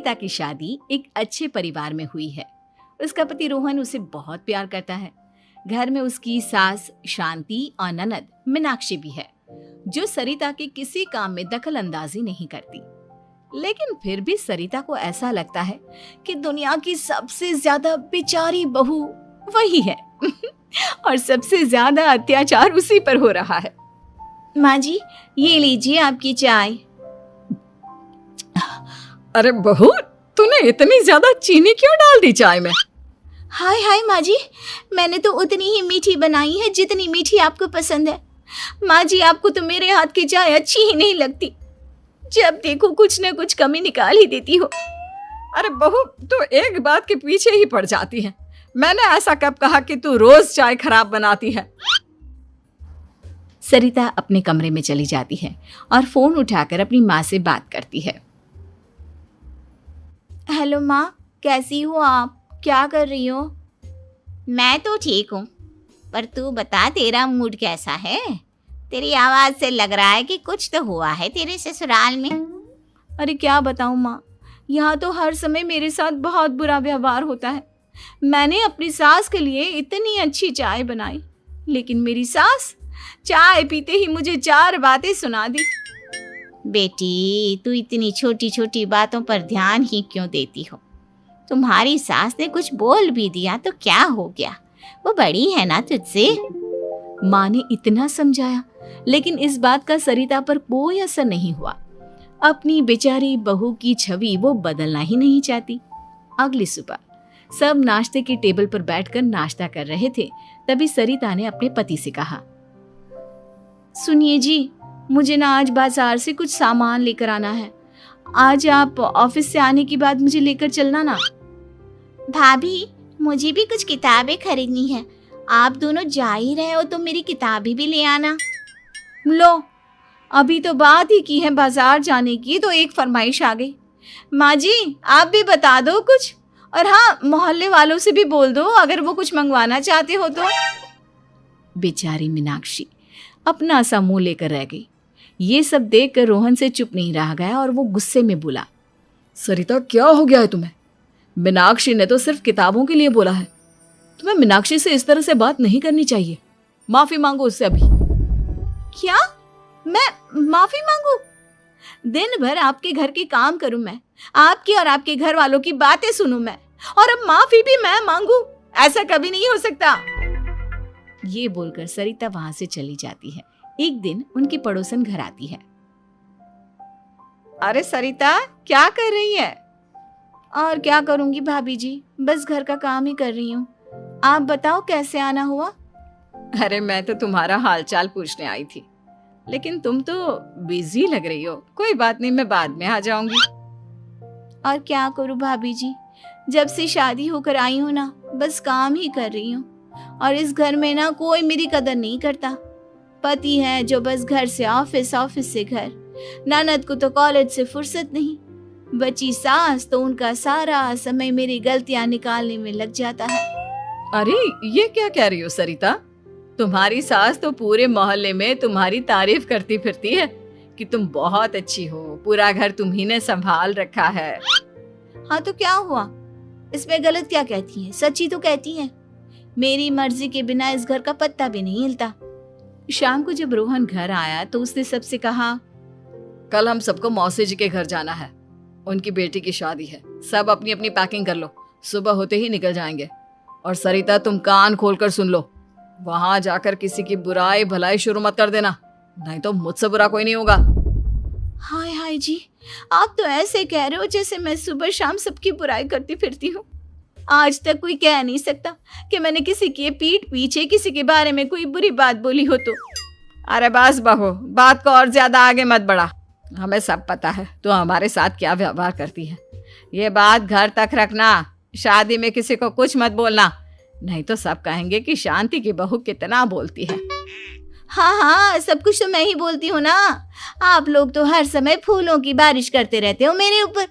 सरिता की शादी एक अच्छे परिवार में हुई है। उसका पति रोहन उसे बहुत प्यार करता है। घर में उसकी सास शांति और ननद मीनाक्षी भी है, जो सरिता के किसी काम में दखल अंदाजी नहीं करती। लेकिन फिर भी सरिता को ऐसा लगता है कि दुनिया की सबसे ज्यादा बेचारी बहू वही है और सबसे ज्यादा अत्याचार उसी पर हो रहा है। माँ जी, ये लीजिए आपकी चाय। अरे बहू, तूने इतनी ज्यादा चीनी क्यों डाल दी चाय में? हाय हाय माँ जी, मैंने तो उतनी ही मीठी बनाई है जितनी मीठी आपको पसंद है। माँ जी, आपको तो मेरे हाथ की चाय अच्छी ही नहीं लगती। जब देखो कुछ न कुछ कमी निकाल ही देती हो। अरे बहू, तू एक बात के पीछे ही पड़ जाती है। मैंने ऐसा कब कहा कि तू रोज चाय खराब बनाती है? सरिता अपने कमरे में चली जाती है और फोन उठाकर अपनी माँ से बात करती है। हेलो माँ, कैसी हो आप? क्या कर रही हो? मैं तो ठीक हूँ, पर तू बता, तेरा मूड कैसा है? तेरी आवाज से लग रहा है कि कुछ तो हुआ है तेरे ससुराल में। अरे क्या बताऊँ माँ, यहाँ तो हर समय मेरे साथ बहुत बुरा व्यवहार होता है। मैंने अपनी सास के लिए इतनी अच्छी चाय बनाई, लेकिन मेरी सास चाय पीते ही मुझे 4 बातें सुना दी। बेटी, तू इतनी छोटी छोटी बातों पर ध्यान ही क्यों देती हो? तुम्हारी सास ने कुछ बोल भी दिया तो क्या हो गया, वो बड़ी है ना तुझसे। माँ ने इतना समझाया, लेकिन इस बात का सरिता पर कोई असर नहीं हुआ। अपनी बेचारी बहू की छवि वो बदलना ही नहीं चाहती। अगली सुबह सब नाश्ते की टेबल पर बैठकर नाश्ता कर रहे थे, तभी सरिता ने अपने पति से कहा, सुनिए जी, मुझे ना आज बाजार से कुछ सामान लेकर आना है। आज आप ऑफिस से आने के बाद मुझे लेकर चलना ना। भाभी, मुझे भी कुछ किताबें खरीदनी है। आप दोनों जा ही रहे हो तो मेरी किताबें भी ले आना। लो, अभी तो बात ही की है बाजार जाने की, तो एक फरमाइश आ गई। माँ जी, आप भी बता दो कुछ, और हाँ, मोहल्ले वालों से भी बोल दो अगर वो कुछ मंगवाना चाहते हो तो। बेचारी मीनाक्षी अपना सा मुंह लेकर रह गई। ये सब देखकर रोहन से चुप नहीं रह गया और वो गुस्से में बोला, सरिता, क्या हो गया है तुम्हें? मीनाक्षी ने तो सिर्फ किताबों के लिए बोला है। तुम्हें मीनाक्षी से इस तरह से बात नहीं करनी चाहिए। माफी मांगो उससे अभी। क्या? मैं माफी मांगू? दिन भर आपके घर के काम करूं मैं, आपकी और आपके घर वालों की बातें सुनूं मैं, और अब माफी भी मैं मांगू? ऐसा कभी नहीं हो सकता। ये बोलकर सरिता वहां से चली जाती है। एक दिन उनकी पड़ोसन घर आती है। अरे सरिता, क्या कर रही है? और क्या करूंगी भाभी जी, बस घर का काम ही कर रही हूँ। आप बताओ कैसे आना हुआ? अरे मैं तो तुम्हारा हालचाल पूछने आई थी, लेकिन तुम तो बिजी लग रही हो। कोई बात नहीं, मैं बाद में आ जाऊंगी। और क्या करूं भाभी जी, जब से शादी होकर आई हूँ ना, बस काम ही कर रही हूँ। और इस घर में ना कोई मेरी कदर नहीं करता। पति है जो बस घर से ऑफिस, ऑफिस से घर। ननद को तो कॉलेज से फुर्सत नहीं। बची सास तो उनका सारा समय मेरी गलतियां निकालने में लग जाता है। अरे ये क्या कह रही हो सरिता? तुम्हारी सास तो पूरे मोहल्ले में तुम्हारी तारीफ करती फिरती है कि तुम बहुत अच्छी हो, पूरा घर तुम्ही ने संभाल रखा है। हाँ तो क्या हुआ, इसमें गलत क्या कहती है? सच्ची तो कहती है। मेरी मर्जी के बिना इस घर का पत्ता भी नहीं हिलता। शाम को जब रोहन घर आया तो उसने सबसे कहा, कल हम सबको मौसी जी के घर जाना है, उनकी बेटी की शादी है। सब अपनी अपनी पैकिंग कर लो, सुबह होते ही निकल जाएंगे। और सरिता, तुम कान खोलकर सुन लो, वहां जाकर किसी की बुराई भलाई शुरू मत कर देना, नहीं तो मुझसे बुरा कोई नहीं होगा। हाय हाय जी, आप तो ऐसे कह रहे हो जैसे मैं सुबह शाम सबकी बुराई करती फिरती हूँ। आज तक कोई कह नहीं सकता कि मैंने किसी के पीठ पीछे किसी के बारे में कोई बुरी बात बोली हो तो। अरे बस बहू, बात को और ज्यादा आगे मत बढ़ा। हमें सब पता है तो हमारे साथ क्या व्यवहार करती है। ये बात घर तक रखना, शादी में किसी को कुछ मत बोलना, नहीं तो सब कहेंगे कि शांति की बहू कितना बोलती है। हाँ हाँ, सब कुछ तो मैं ही बोलती हूँ ना। आप लोग तो हर समय फूलों की बारिश करते रहते हो मेरे ऊपर।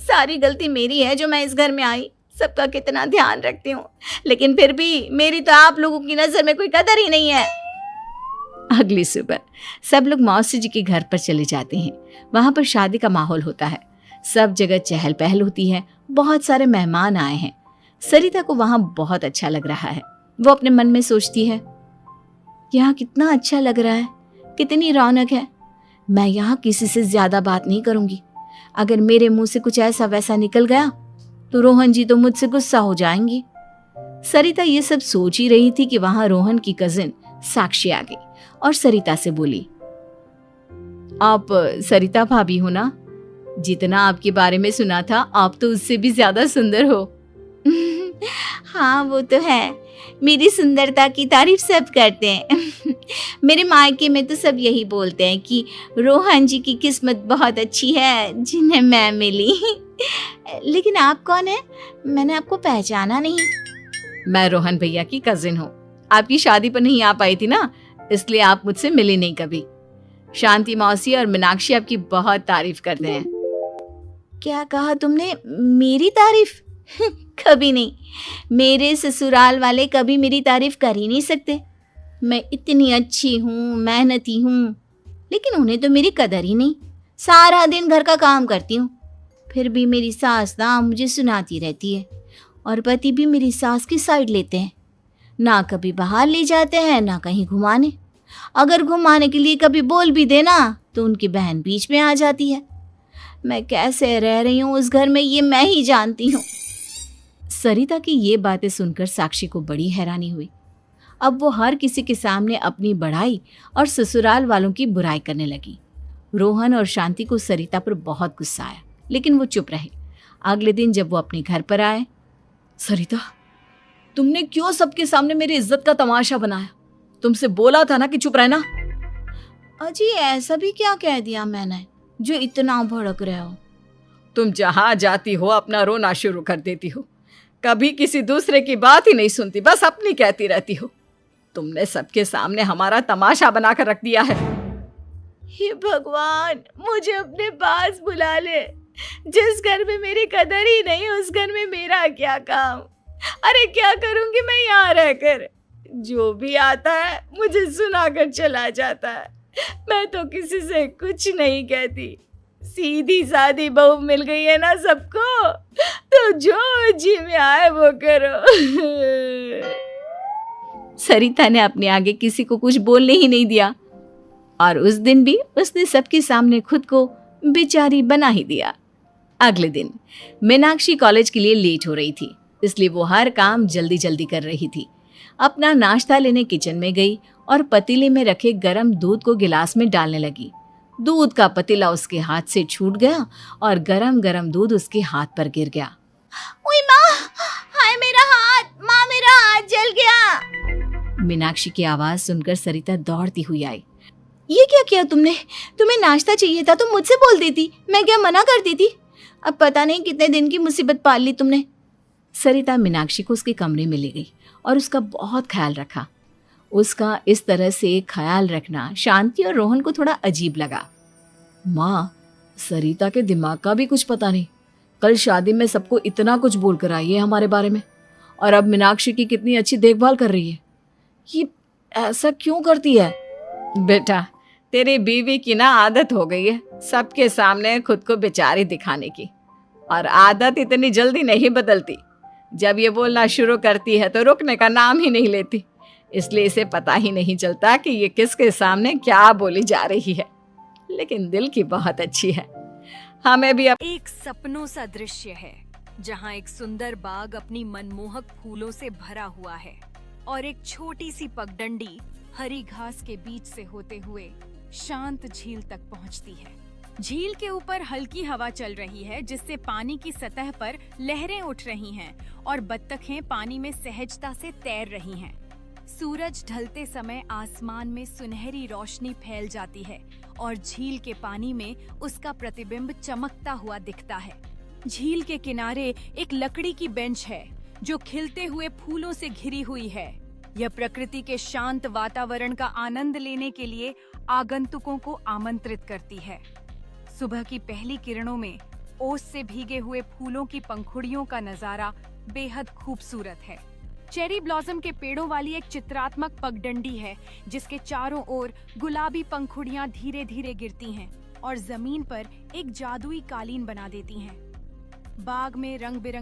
सारी गलती मेरी है जो मैं इस घर में आई। सबका कितना ध्यान रखती हूँ, लेकिन फिर भी मेरी तो आप लोगों की नजर में कोई कदर ही नहीं है। अगली सुबह सब लोग मौसी जी के घर पर चले जाते हैं। वहां पर शादी का माहौल होता है। सब जगह चहल पहल होती है, बहुत सारे मेहमान आए हैं। सरिता को वहां बहुत अच्छा लग रहा है। वो अपने मन में सोचती है, यहाँ कितना अच्छा लग रहा है, कितनी रौनक है। मैं यहाँ किसी से ज्यादा बात नहीं करूंगी। अगर मेरे मुंह से कुछ ऐसा वैसा निकल गया तो रोहन जी तो मुझसे गुस्सा हो जाएंगी। सरिता ये सब सोच ही रही थी कि वहां रोहन की कजिन साक्षी आ गई और सरिता से बोली, आप सरिता भाभी हो ना? जितना आपके बारे में सुना था, आप तो उससे भी ज्यादा सुंदर हो। हाँ वो तो है, मेरी सुंदरता की तारीफ सब करते हैं। मेरे मायके में तो सब यही बोलते हैं कि रोहन जी की किस्मत बहुत अच्छी है जिन्हें मैं मिली। लेकिन आप कौन है? मैंने आपको पहचाना नहीं। मैं रोहन भैया की कजिन हूँ। आपकी शादी पर नहीं आ पाई थी ना, इसलिए आप मुझसे मिली नहीं कभी। शांति मौसी और मीनाक्षी आपकी बहुत तारीफ करते हैं। क्या कहा तुमने? मेरी तारीफ? कभी नहीं। मेरे ससुराल वाले कभी मेरी तारीफ कर ही नहीं सकते। मैं इतनी अच्छी हूँ, मेहनती हूँ, लेकिन उन्हें तो मेरी कदर ही नहीं। सारा दिन घर का काम करती हूँ, फिर भी मेरी सास ना मुझे सुनाती रहती है, और पति भी मेरी सास की साइड लेते हैं। ना कभी बाहर ले जाते हैं, ना कहीं घुमाने। अगर घुमाने के लिए कभी बोल भी देना तो उनकी बहन बीच में आ जाती है। मैं कैसे रह रही हूँ उस घर में, ये मैं ही जानती हूँ। सरिता की ये बातें सुनकर साक्षी को बड़ी हैरानी हुई। अब वो हर किसी के सामने अपनी बढ़ाई और ससुराल वालों की बुराई करने लगी। रोहन और शांति को सरिता पर बहुत गुस्सा आया, लेकिन वो चुप रहे। अगले दिन जब वो अपने घर पर आए, सरिता, तुमने क्यों सबके सामने मेरी इज्जत का तमाशा बनाया? तुमसे बोला था ना कि चुप रहना। अजी ऐसा भी क्या कह दिया मैंने जो इतना भड़क रहे हो? तुम जहां जाती हो अपना रोना शुरू कर देती हो। कभी किसी दूसरे की बात ही नहीं सुनती, बस अपनी कहती रहती हो। तुमने सबके सामने हमारा तमाशा बनाकर रख दिया है। हे भगवान, मुझे अपने पास बुला ले। जिस घर में मेरी कदर ही नहीं, उस घर में मेरा क्या काम? अरे क्या करूंगी मैं यहाँ रहकर? जो भी आता है मुझे सुनाकर चला जाता है। मैं तो किसी से कुछ नहीं कहती। सीधी सादी बहू मिल गई है ना सबको, तो जो जी में आए वो करो। सरिता ने अपने आगे किसी को कुछ बोलने ही नहीं दिया, और उस दिन भी उसने सबके सामने खुद को बेचारी बना ही दिया। अगले दिन मीनाक्षी कॉलेज के लिए लेट हो रही थी, इसलिए वो हर काम जल्दी जल्दी कर रही थी। अपना नाश्ता लेने किचन में गई और पतीले में रखे गरम दूध को गिलास में डालने लगी। दूध का पतीला उसके हाथ से छूट गया और गरम गरम दूध उसके हाथ पर गिर गया। ओए माँ, हाय मेरा हाथ, माँ मेरा हाथ जल गया। मीनाक्षी की आवाज सुनकर सरिता दौड़ती हुई आई। ये क्या किया तुमने? तुम्हें नाश्ता चाहिए था तो मुझसे बोल देती, मैं क्या मना करती थी? अब पता नहीं कितने दिन की मुसीबत पाल ली तुमने। सरिता मीनाक्षी को उसके कमरे में ले गई और उसका बहुत ख्याल रखा। उसका इस तरह से ख्याल रखना शांति और रोहन को थोड़ा अजीब लगा। माँ, सरिता के दिमाग का भी कुछ पता नहीं। कल शादी में सबको इतना कुछ बोल कर आई है हमारे बारे में, और अब मीनाक्षी की कितनी अच्छी देखभाल कर रही है। ये ऐसा क्यों करती है? बेटा, तेरी बीवी की ना आदत हो गई है सबके सामने खुद को बेचारी दिखाने की, और आदत इतनी जल्दी नहीं बदलती। जब ये बोलना शुरू करती है तो रुकने का नाम ही नहीं लेती, इसलिए इसे पता ही नहीं चलता कि ये किसके सामने क्या बोली जा रही है। लेकिन दिल की बहुत अच्छी है। हमें भी एक सपनों सा दृश्य है जहाँ एक सुंदर बाग अपनी मनमोहक फूलों से भरा हुआ है और एक छोटी सी पगडंडी हरी घास के बीच से होते हुए शांत झील तक पहुँचती है। झील के ऊपर हल्की हवा चल रही है, जिससे पानी की सतह पर लहरें उठ रही हैं और बत्तखें पानी में सहजता से तैर रही हैं। सूरज ढलते समय आसमान में सुनहरी रोशनी फैल जाती है और झील के पानी में उसका प्रतिबिंब चमकता हुआ दिखता है। झील के किनारे एक लकड़ी की बेंच है जो खिलते हुए फूलों से घिरी हुई है। यह प्रकृति के शांत वातावरण का आनंद लेने के लिए आगंतुकों को आमंत्रित करती है। सुबह की पहली किरणों में ओस से भीगे हुए फूलों की पंखुड़ियों का नजारा बेहद खूबसूरत है। चेरी ब्लॉसम के पेड़ों वाली एक चित्रात्मक पगडंडी है जिसके चारों ओर गुलाबी पंखुड़ियां धीरे धीरे गिरती हैं। और जमीन पर एक जादुई कालीन बना देती हैं। बाग में रंग बिरंगे